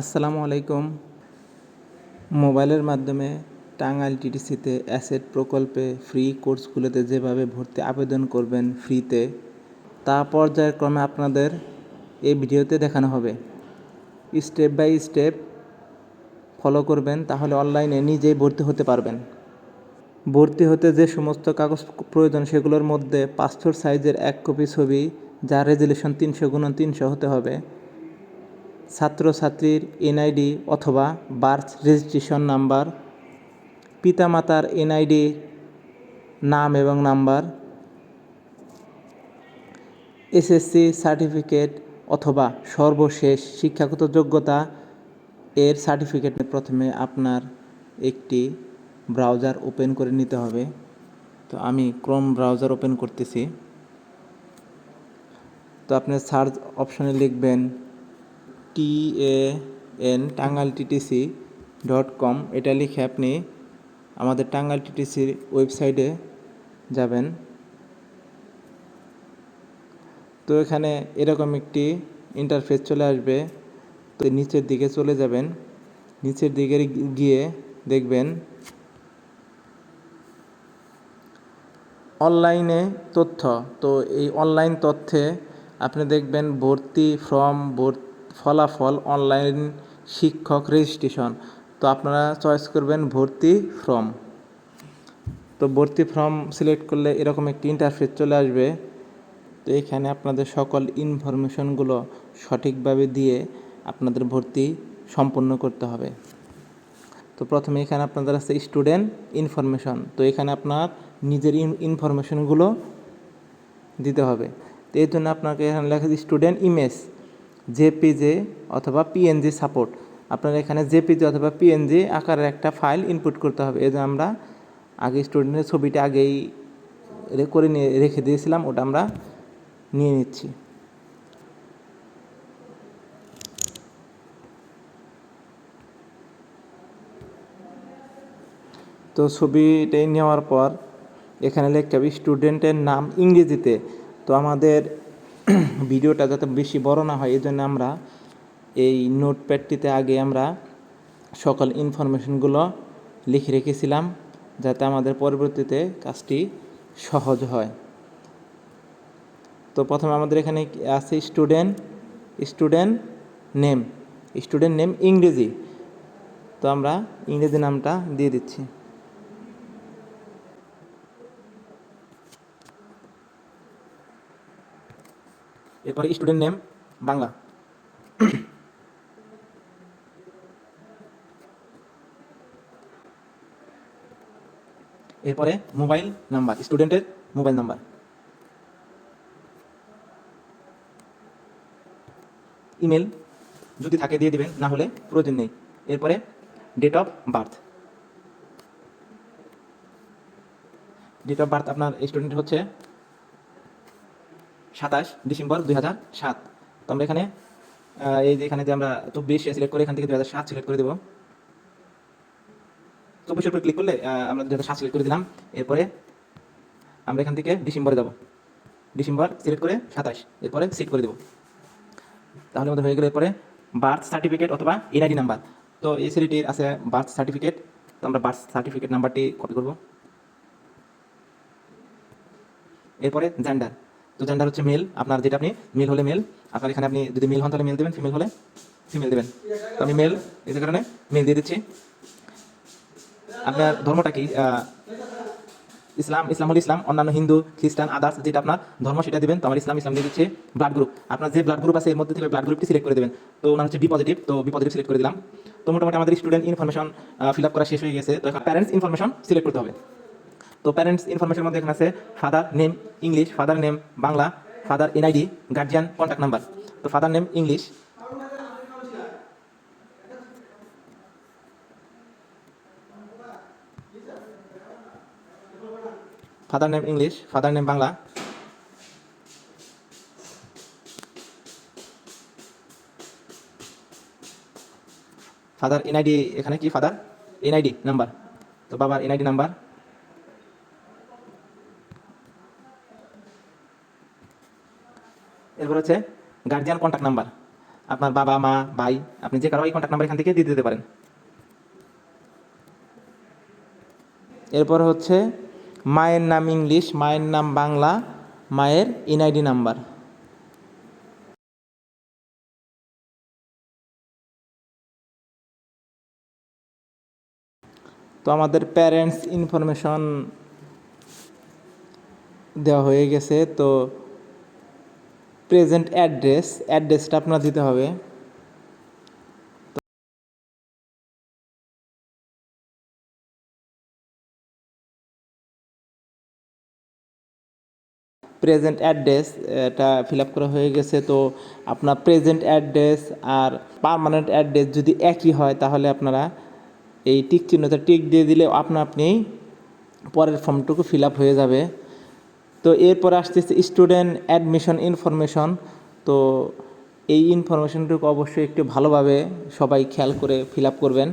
আসসালামু আলাইকুম। মোবাইলের মাধ্যমে টাঙ্গাইল টিটিসিতে অ্যাসেট প্রকল্পে ফ্রি কোর্সগুলোতে যেভাবে ভর্তি আবেদন করবেন ফ্রিতে, তা পর্যায়ক্রমে আপনাদের এই ভিডিওতে দেখানো হবে। স্টেপ বাই স্টেপ ফলো করবেন, তাহলে অনলাইনে নিজেই ভর্তি হতে পারবেন। ভর্তি হতে যে সমস্ত কাগজ প্রয়োজন সেগুলোর মধ্যে পাসপোর্ট সাইজের 1 কপি ছবি, যার রেজুলেশন 300x300 হতে হবে, ছাত্রছাত্রীর এনআইডি অথবা বার্থ রেজিস্ট্রেশন নাম্বার, পিতামাতার এনআইডি নাম এবং নাম্বার, এসএসসি সার্টিফিকেট অথবা সর্বশেষ শিক্ষাগত যোগ্যতা এর সার্টিফিকেট। প্রথমে আপনার একটি ব্রাউজার ওপেন করে নিতে হবে। তো আমি ক্রোম ব্রাউজার ওপেন করতেছি। তো আপনি সার্চ অপশনে লিখবেন TAN TANGAILTTC.com। এটা লিখে আপনি আমাদের টাঙ্গাইল টিটিসির ওয়েবসাইটে যাবেন। তো এখানে এরকম একটি ইন্টারফেস চলে আসবে। তো নিচের দিকে চলে যাবেন। নিচের দিকে গিয়ে দেখবেন অনলাইনে তথ্য। তো এই অনলাইন তথ্যে আপনি দেখবেন ভর্তি ফর্ম, ফলাফল, অনলাইন শিক্ষক রেজিস্ট্রেশন। তো আপনারা চয়েস করবেন ভর্তি ফর্ম। তো ভর্তি ফর্ম সিলেক্ট করলে এরকম একটি ইন্টারফেস চলে আসবে। তো এখানে আপনাদের সকল ইনফরমেশনগুলো সঠিকভাবে দিয়ে আপনাদের ভর্তি সম্পন্ন করতে হবে। তো প্রথমে এখানে আপনাদের আছে স্টুডেন্ট ইনফরমেশন। তো এখানে আপনার নিজের ইনফরমেশনগুলো দিতে হবে। তো এই জন্য আপনাকে এখানে লেখা আছে স্টুডেন্ট ইমেজ, জেপিজে অথবা পিএনজি সাপোর্ট। আপনার এখানে জেপিজি অথবা পিএনজি আকারের একটা ফাইল ইনপুট করতে হবে। এই জন্য আমরা আগে স্টুডেন্টের ছবিটা আগেই করে নিয়ে রেখে দিয়েছিলাম, ওটা আমরা নিয়ে নিচ্ছি। তো ছবিটাই নেওয়ার পর এখানে লিখতে হবে স্টুডেন্টের নাম ইংরেজিতে। তো আমাদের ভিডিওটা যাতে বেশি বড় না হয়, এই জন্য আমরা এই নোটপ্যাডটিতে আগে আমরা সকল ইনফরমেশনগুলো লিখে রেখেছিলাম, যাতে আমাদের পরবর্তীতে কাজটি সহজ হয়। তো প্রথমে আমাদের এখানে আছে স্টুডেন্ট নেম ইংরেজি। তো আমরা ইংরেজি নামটা দিয়ে দিচ্ছি। এরপরে স্টুডেন্ট নেম বাংলা। এরপরে মোবাইল নাম্বার, স্টুডেন্টের মোবাইল নাম্বার। ইমেল যদি থাকে দিয়ে দিবেন, না হলে প্রয়োজন নেই। এরপরে date of birth. Date of birth আপনার স্টুডেন্টের হচ্ছে 27 ডিসেম্বর 2007। তো আমরা এখানে এই যে এখানে যে আমরা 24 সিলেক্ট করে এখান থেকে 2007 সিলেক্ট করে দেবো। 24-এর উপর ক্লিক করলে আমরা 2007 সিলেক্ট করে দিলাম। এরপরে আমরা এখান থেকে ডিসেম্বরে যাব। ডিসেম্বর সিলেক্ট করে 27, এরপরে সিট করে দেবো। তাহলে আমাদের হয়ে গেলে এরপরে বার্থ সার্টিফিকেট অথবা এনআইডি নাম্বার। তো এই ছেলেটির আছে বার্থ সার্টিফিকেট। তো আমরা বার্থ সার্টিফিকেট নাম্বারটি কপি করব। এরপরে জেন্ডার। তো জেন্ডার হচ্ছে মেল। আপনার যেটা আপনি মেল হলে মেল, আপনার এখানে আপনি যদি মেল হন তাহলে মেল দেবেন, ফিমেল হলে ফিমেল দেবেন। তো আমি মেল, এই কারণে মেল দিয়ে দিচ্ছি। আপনার ধর্মটা কি? ইসলাম হলে ইসলাম, অন্যান্য হিন্দু, খ্রিস্টান, আদার্স যেটা আপনার ধর্ম সেটা দেবেন। তো আমার ইসলাম দিয়ে দিচ্ছে। ব্লাড গ্রুপ, আপনার যে ব্লাড গ্রুপ আছে এর মধ্যে থেকে ব্লাড গ্রুপটি সিলেক্ট করে দেবেন। তো ওনার হচ্ছে বি পজিটিভ, তো বি পজিটিভ সিলেক্ট করে দিলাম। তো মোটামুটি আমাদের স্টুডেন্ট ইনফরমেশন ফিল আপ করা শেষ হয়ে গেছে। তো এখন প্যারেন্টস ইনফরমেশন সিলেক্ট করতে হবে। তো প্যারেন্টস ইনফরমেশনের মধ্যে এখানে আছে father name English, father name Bangla, father NID, guardian contact number. তো father name English, father name Bangla, father NID এখানে কি ফাদার এনআইডি নাম্বার। তো বাবার এনআইডি নাম্বার। এরপর হচ্ছে গার্জিয়ান কন্ট্যাক্ট নাম্বার। আপনার বাবা মা ভাই, আপনি যে কারো এই কন্ট্যাক্ট নাম্বার এখান থেকে দিয়ে দিতে পারেন। এরপর হচ্ছে মায়ের নাম ইংলিশ, মায়ের নাম বাংলা, মায়ের এনআইডি নাম্বার। তো আমাদের প্যারেন্টস ইনফরমেশন দেওয়া হয়ে গেছে। তো প্রেজেন্ট অ্যাড্রেসটা আপনার দিতে হবে। প্রেজেন্ট অ্যাড্রেস এটা ফিল আপ করা হয়ে গেছে। তো আপনার প্রেজেন্ট অ্যাড্রেস আর পার্মানেন্ট অ্যাড্রেস যদি একই হয় তাহলে আপনারা এই টিক চিহ্নটা টিক দিয়ে দিলে আপনি পরের ফর্মটুকু ফিল আপ হয়ে যাবে। তো এরপর আসতেছে স্টুডেন্ট অ্যাডমিশন ইনফরমেশন। তো এই ইনফরমেশনটুকু অবশ্যই একটু ভালোভাবে সবাই খেয়াল করে ফিল আপ করবেন।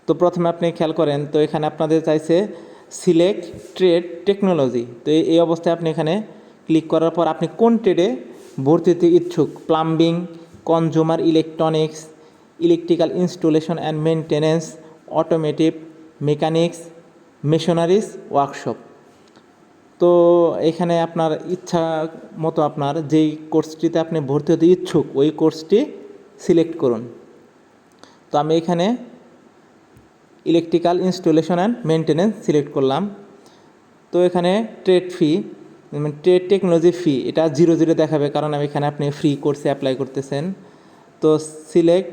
তো প্রথমে আপনি খেয়াল করেন, তো এখানে আপনাদের চাইছে সিলেক্ট ট্রেড টেকনোলজি। তো এই অবস্থায় আপনি এখানে ক্লিক করার পর আপনি কোন ট্রেডে ভর্তি হতে ইচ্ছুক, plumbing, consumer electronics, electrical installation and maintenance, automotive, mechanics, machineries, workshop. তো এখানে আপনার ইচ্ছা মতো আপনার যেই কোর্সটিতে আপনি ভর্তি হতে ইচ্ছুক ওই কোর্সটি সিলেক্ট করুন। তো আমি এখানে electrical installation and maintenance select করলাম। তো এখানে ট্রেড ফি, ট্রেড টেকনোলজি ফি, এটা 0 দেখাবে, কারণ আমি এখানে আপনি ফ্রি কোর্সে অ্যাপ্লাই করতেছেন। তো সিলেক্ট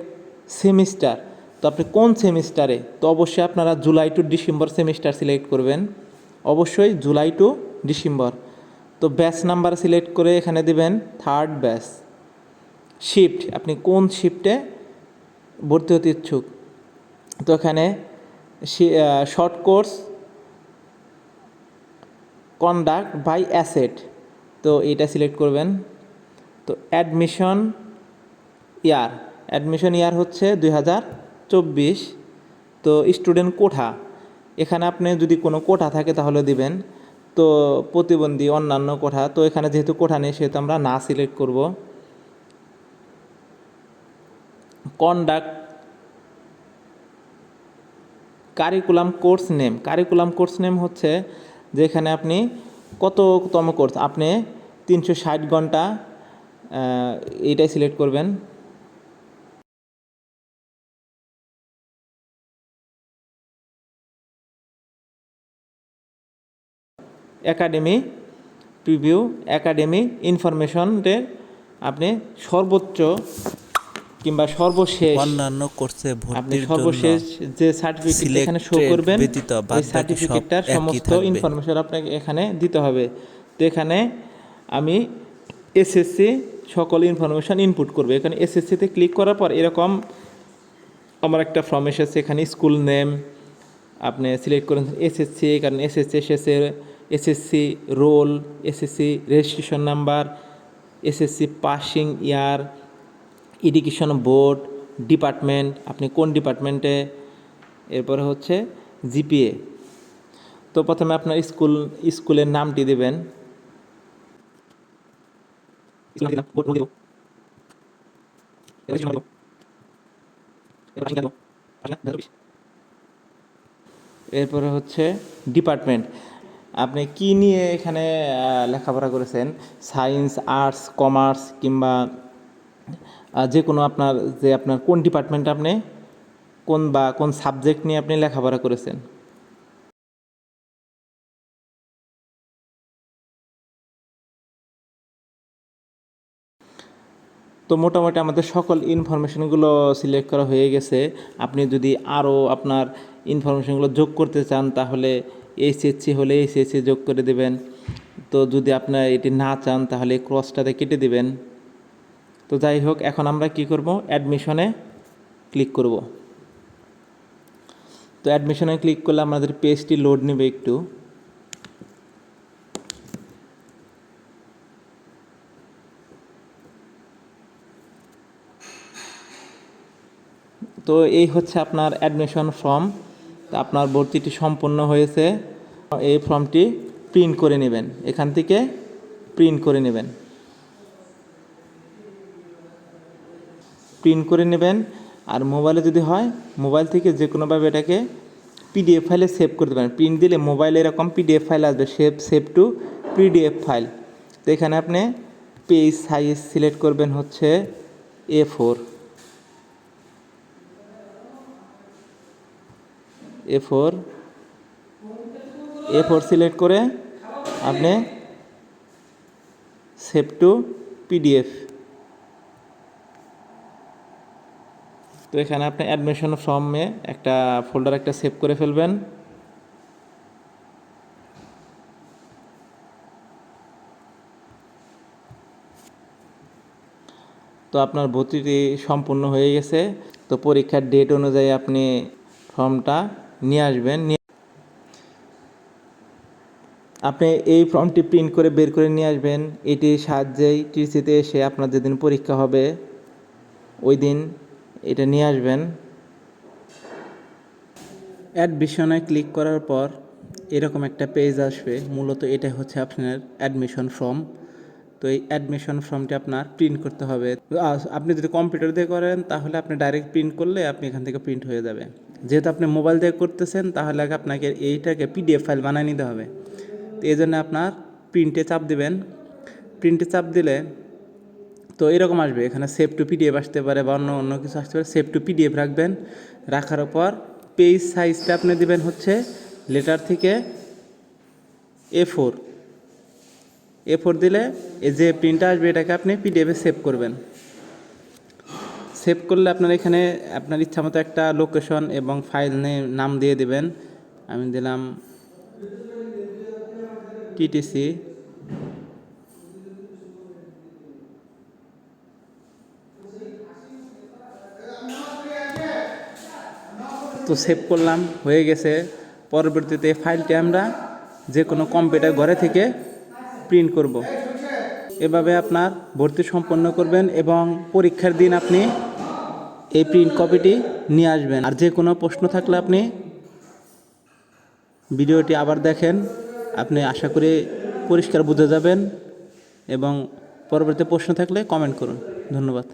সেমিস্টার, তো আপনি কোন সেমিস্টারে, তো অবশ্যই আপনারা July to December semester select করবেন, অবশ্যই জুলাই টু ডিসেম্বর। তো ব্যাচ নাম্বার সিলেক্ট করে এখানে দিবেন 3rd ব্যাচ। শিফট, আপনি কোন শিফটে ভর্তি হতে ইচ্ছুক। তো এখানে short course conduct by asset, তো এটা সিলেক্ট করবেন। তো অ্যাডমিশন ইয়ার হচ্ছে 2024। তো স্টুডেন্ট কোঠা, এখানে আপনি যদি কোনো কোঠা থাকে তাহলে দিবেন। তো প্রতিবন্ধী অন্যান্য কোঠা, তো এখানে যেহেতু কোঠা নেই সেহেতু আমরা না সিলেক্ট করব। কন্ডাক্ট কারিকুলাম কোর্স নেম হচ্ছে যেখানে আপনি কততম কোর্স, আপনি 360 ঘন্টা এইটাই সিলেক্ট করবেন। একাডেমি প্রিভিউ, একাডেমি ইনফরমেশনের আপনি সর্বোচ্চ কিংবা সর্বশেষ অন্যান্য কোর্সে আপনি ভর্তির সর্বশেষ জন্য যে সার্টিফিকেট এখানে শো সিলেক্টেড করবেন ব্যতীত ওই বাদ বাকি সব সার্টিফিকেটটার একই সমস্ত থাকবে। ইনফরমেশন আপনাকে এখানে দিতে হবে। তো এখানে আমি এসএসসি সকল ইনফরমেশন ইনপুট করব। এখানে এসএসসিতে ক্লিক করার পর এরকম আমার একটা ফর্ম এসেছে, এখানে স্কুল নেম আপনি সিলেক্ট করেন এসএসসি, কারণ এসএসসি এসেছে, SSC role, SSC registration number, SSC passing ইয়ার, এডুকেশন বোর্ড, ডিপার্টমেন্ট, আপনি কোন ডিপার্টমেন্টে, এরপরে হচ্ছে জিপিএ। তো প্রথমে আপনার স্কুলের নামটি দেবেন। এরপরে হচ্ছে ডিপার্টমেন্ট, আপনি কি নিয়ে এখানে লেখাপড়া করেছেন, সায়েন্স, আর্টস, কমার্স কিংবা যে কোনো আপনার কোন ডিপার্টমেন্টে আপনি কোন সাবজেক্ট নিয়ে আপনি লেখাপড়া করেছেন। তো মোটামুটি আমাদের সকল ইনফরমেশনগুলো সিলেক্ট করা হয়ে গেছে। আপনি যদি আরও আপনার ইনফরমেশনগুলো যোগ করতে চান তাহলে এইচএসসি হলে এইচএসসি যোগ করে দেবেন। তো যদি আপনার এটি না চান তাহলে ক্রসটাতে কেটে দেবেন। তো যাই হোক, এখন আমরা কি করব, অ্যাডমিশনে ক্লিক করব। তো অ্যাডমিশনে ক্লিক করলে আমাদের পেজটি লোড নেবে একটু। তো এই হচ্ছে আপনার অ্যাডমিশন ফর্ম। তো আপনার ভর্তিটি সম্পন্ন হয়েছে। এই ফর্মটি প্রিন্ট করে নেবেন, এখান থেকে প্রিন্ট করে নেবেন। প্রিন্ট করে নেবেন। আর মোবাইলে যদি হয় মোবাইল থেকে যে কোনোভাবে এটাকে পিডিএফ ফাইলে সেভ করতে পারেন। প্রিন্ট দিলে মোবাইলে এরকম পিডিএফ ফাইল আসবে, সেভ টু পিডিএফ ফাইল। তো এখানে আপনি পেজ সাইজ সিলেক্ট করবেন হচ্ছে A4, A4 সিলেক্ট করে আপনি সেভ টু পিডিএফ। তো এখানে আপনি অ্যাডমিশন ফর্মে একটা ফোল্ডার একটা সেভ করে ফেলবেন। তো আপনার ভর্তিটি সম্পূর্ণ হয়ে গেছে। তো পরীক্ষার ডেট অনুযায়ী আপনি ফর্মটা নিয়ে আসবেন। আপনি এই ফর্মটি প্রিন্ট করে বের করে নিয়ে আসবেন। এটির সাহায্যেই টিসিতে এসে আপনার যেদিন পরীক্ষা হবে ওই দিন এটা নিয়ে আসবেন। অ্যাডমিশনে ক্লিক করার পর এরকম একটা পেজ আসবে। মূলত এটা হচ্ছে আপনার অ্যাডমিশন ফর্ম। তো এই অ্যাডমিশন ফর্মটি আপনার প্রিন্ট করতে হবে। আপনি যদি কম্পিউটার দিয়ে করেন তাহলে আপনি ডাইরেক্ট প্রিন্ট করলে আপনি এখান থেকে প্রিন্ট হয়ে যাবে। যেহেতু আপনি মোবাইল দিয়ে করতেছেন তাহলে আপনাকে এইটাকে পিডিএফ ফাইল বানিয়ে নিতে হবে। তো এই জন্য আপনার প্রিন্টে চাপ দিবেন। প্রিন্টে চাপ দিলে তো এরকম আসবে, এখানে সেভ টু পিডিএফ আসতে পারে বা অন্য কিছু আসতে পারে। সেভ টু পিডিএফ রাখবেন। রাখার পর পেজ সাইজটা আপনি দিবেন হচ্ছে লেটার থেকে A4 দিলে এই যে প্রিন্টটা আসবে এটাকে আপনি পিডিএফে সেভ করবেন। সেভ করলে আপনার এখানে আপনার ইচ্ছা মতো একটা লোকেশন এবং ফাইল নাম দিয়ে দেবেন। আমি দিলাম টিটিসি। তো সেভ করলাম, হয়ে গেছে। পরবর্তীতে ফাইলটি আমরা যে কোনো কম্পিউটার ঘরে থেকে প্রিন্ট করব। এভাবে আপনার ভর্তি সম্পন্ন করবেন এবং পরীক্ষার দিন আপনি এই প্রিন্ট কপিটি নিয়ে আসবেন। আর যে কোনো প্রশ্ন থাকলে আপনি ভিডিওটি আবার দেখেন, আপনি আশা করি পরিষ্কার বুঝে যাবেন এবং পরবর্তী প্রশ্ন থাকলে কমেন্ট করুন। ধন্যবাদ।